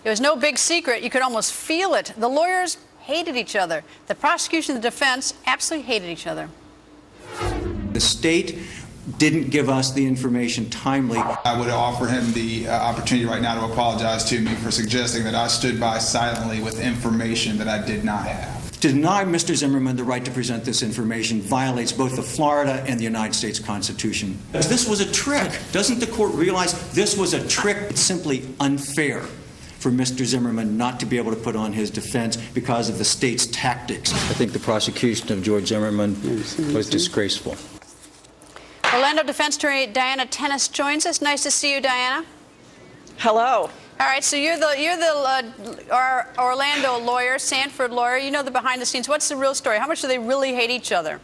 It was no big secret. You could almost feel it. The lawyers hated each other. The prosecution and the defense absolutely hated each other. The state didn't give us the information timely. I would offer him the opportunity right now to apologize to me for suggesting that I stood by silently with information that I did not have. To deny Mr. Zimmerman the right to present this information violates both the Florida and the United States Constitution. This was a trick. Doesn't the court realize this was a trick? It's simply unfair for Mr. Zimmerman not to be able to put on his defense because of the state's tactics. I think the prosecution of George Zimmerman was disgraceful. Orlando defense attorney Diana Tennis joins us. Nice to see you, Diana. Hello. All right, so you're our Orlando lawyer, Sanford lawyer. You know the behind the scenes. What's the real story? How much do they really hate each other?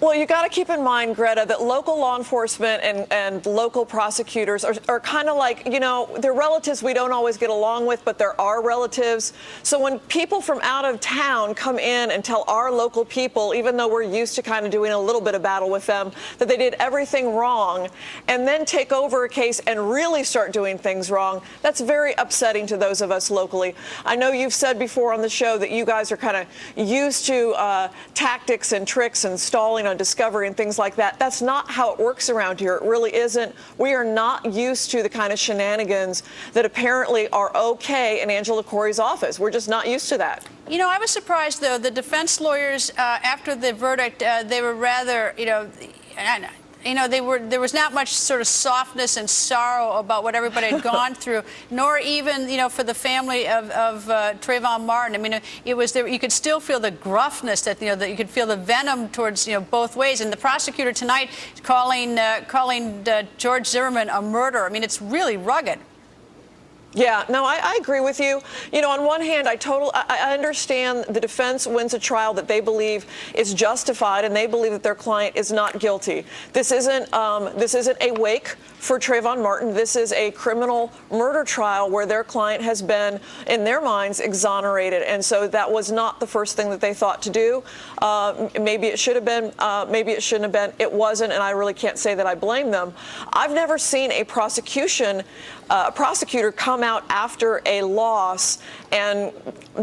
Well, you got to keep in mind, Greta, that local law enforcement and local prosecutors are kind of like, you know, they're relatives we don't always get along with, but they're our relatives. So when people from out of town come in and tell our local people, even though we're used to kind of doing a little bit of battle with them, that they did everything wrong, and then take over a case and really start doing things wrong, that's very upsetting to those of us locally. I know you've said before on the show that you guys are kind of used to tactics and tricks and stalling on discovery and things like that. That's not how it works around here. It really isn't. We are not used to the kind of shenanigans that apparently are okay in Angela Corey's office. We're just not used to that. You know, I was surprised, though, the defense lawyers, after the verdict, they were rather, there was not much sort of softness and sorrow about what everybody had gone through, nor even, for the family of Trayvon Martin. I mean, it was there. You could still feel the gruffness that you could feel the venom towards both ways. And the prosecutor tonight calling George Zimmerman a murderer. I mean, it's really rugged. Yeah, no, I agree with you. On one hand, I understand the defense wins a trial that they believe is justified, and they believe that their client is not guilty. This isn't a wake for Trayvon Martin. This is a criminal murder trial where their client has been, in their minds, exonerated, and so that was not the first thing that they thought to do. Maybe it should have been. Maybe it shouldn't have been. It wasn't, and I really can't say that I blame them. I've never seen a prosecutor come out after a loss and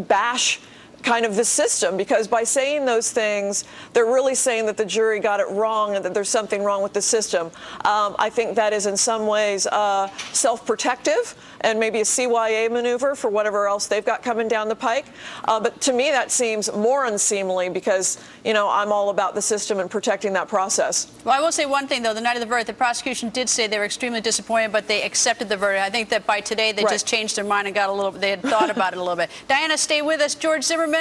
bash kind of the system, because by saying those things, they're really saying that the jury got it wrong and that there's something wrong with the system. I think that is in some ways self-protective and maybe a CYA maneuver for whatever else they've got coming down the pike. But to me, that seems more unseemly because, I'm all about the system and protecting that process. Well, I will say one thing, though. The night of the verdict, the prosecution did say they were extremely disappointed, but they accepted the verdict. I think that by today, they just changed their mind and they had thought about it a little bit. Diana, stay with us. George Zimmerman,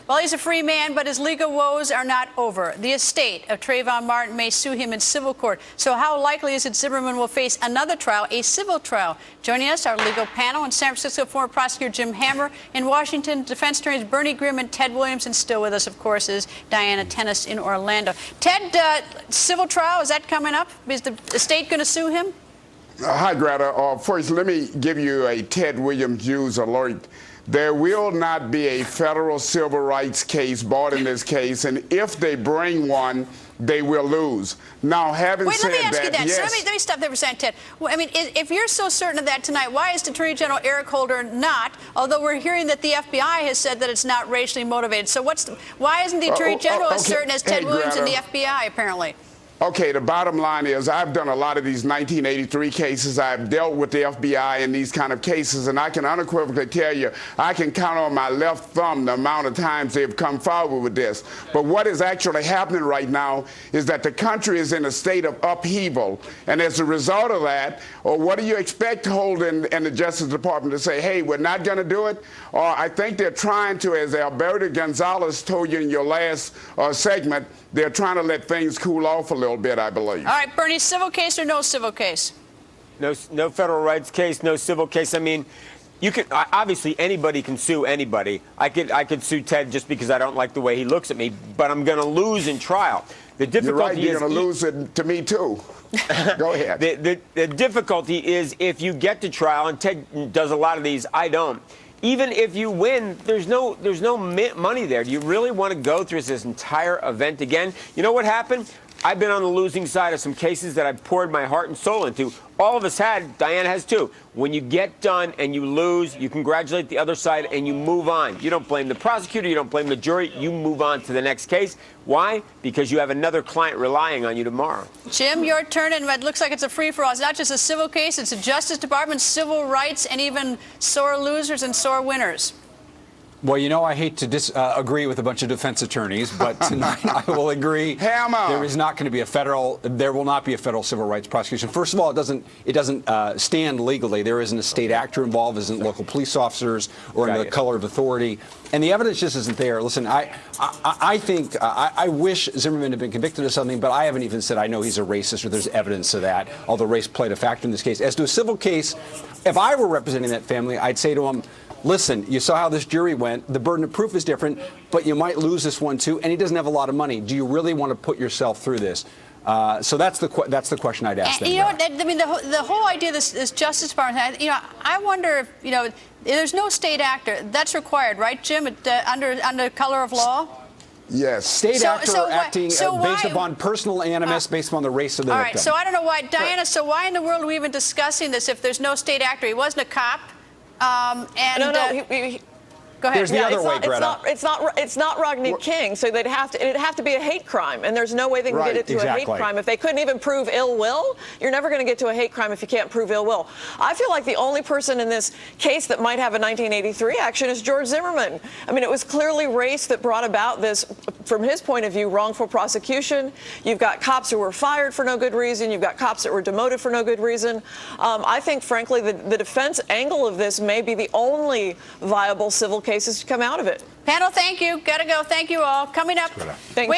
well, he's a free man, but his legal woes are not over. The estate of Trayvon Martin may sue him in civil court. So how likely is it Zimmerman will face another trial, a civil trial? Joining us, our legal panel in San Francisco, former prosecutor Jim Hammer. In Washington, defense attorneys Bernie Grimm and Ted Williams. And still with us, of course, is Diana Tennis in Orlando. Ted, civil trial, is that coming up? Is the estate going to sue him? Hi, Greta. First, let me give you a Ted Williams news alert. There will not be a federal civil rights case brought in this case, and if they bring one, they will lose. Now, having said that, let me ask you that. yes. So let me stop there for a second, Ted. Well, I mean, if you're so certain of that tonight, why is Attorney General Eric Holder not? Although we're hearing that the FBI has said that it's not racially motivated. So why isn't the Attorney General as certain as Ted Williams and the FBI, apparently? Okay, the bottom line is I've done a lot of these 1983 cases. I've dealt with the FBI in these kind of cases, and I can unequivocally tell you I can count on my left thumb the amount of times they've come forward with this. But what is actually happening right now is that the country is in a state of upheaval, and as a result of that, or what do you expect Holden and the Justice Department to say, hey, we're not going to do it? Or I think they're trying to, as Alberto Gonzalez told you in your last segment, they're trying to let things cool off a little bit, I believe. All right, Bernie, civil case or no civil case? No federal rights case, no civil case. I mean, you can obviously anybody can sue anybody. I could sue Ted just because I don't like the way he looks at me, but I'm going to lose in trial. The difficulty you're going to lose it to me too. Go ahead. The difficulty is if you get to trial, and Ted does a lot of these, I don't. Even if you win, there's no money there. Do you really want to go through this entire event again? You know what happened? I've been on the losing side of some cases that I've poured my heart and soul into. All of us had, Diana has too. When you get done and you lose, you congratulate the other side and you move on. You don't blame the prosecutor, you don't blame the jury, you move on to the next case. Why? Because you have another client relying on you tomorrow. Jim, your turn, and it looks like it's a free-for-all. It's not just a civil case, it's a Justice Department, civil rights, and even sore losers and sore winners. Well, you know, I hate to disagree with a bunch of defense attorneys, but tonight I will agree. Hammer. There is not going to be there will not be a federal civil rights prosecution. First of all, it doesn't stand legally. There isn't a state actor involved, isn't local police officers or in the color of authority, and the evidence just isn't there. Listen, I think I wish Zimmerman had been convicted of something, but I haven't even said I know he's a racist or there's evidence of that, although race played a factor in this case. As to a civil case, if I were representing that family, I'd say to him, listen, you saw how this jury went. The burden of proof is different, but you might lose this one too. And he doesn't have a lot of money. Do you really want to put yourself through this? So that's the question I'd ask them. You know what? I mean, the whole idea of this Justice Department. You know, I wonder if there's no state actor that's required, right, Jim? Under color of law. Yes. State actor acting based upon personal animus, based upon the race of the victim. All right. So I don't know why, Diana. So why in the world are we even discussing this if there's no state actor? He wasn't a cop. Go ahead. There's the other way, Greta. It's not Rodney King, so it'd have to be a hate crime, and there's no way they can get it to a hate crime. If they couldn't even prove ill will, you're never going to get to a hate crime if you can't prove ill will. I feel like the only person in this case that might have a 1983 action is George Zimmerman. I mean, it was clearly race that brought about this, from his point of view, wrongful prosecution. You've got cops who were fired for no good reason. You've got cops that were demoted for no good reason. I think, frankly, the defense angle of this may be the only viable civil cases to come out of it. Panel, thank you. Got to go. Thank you all. Coming up. Thank you.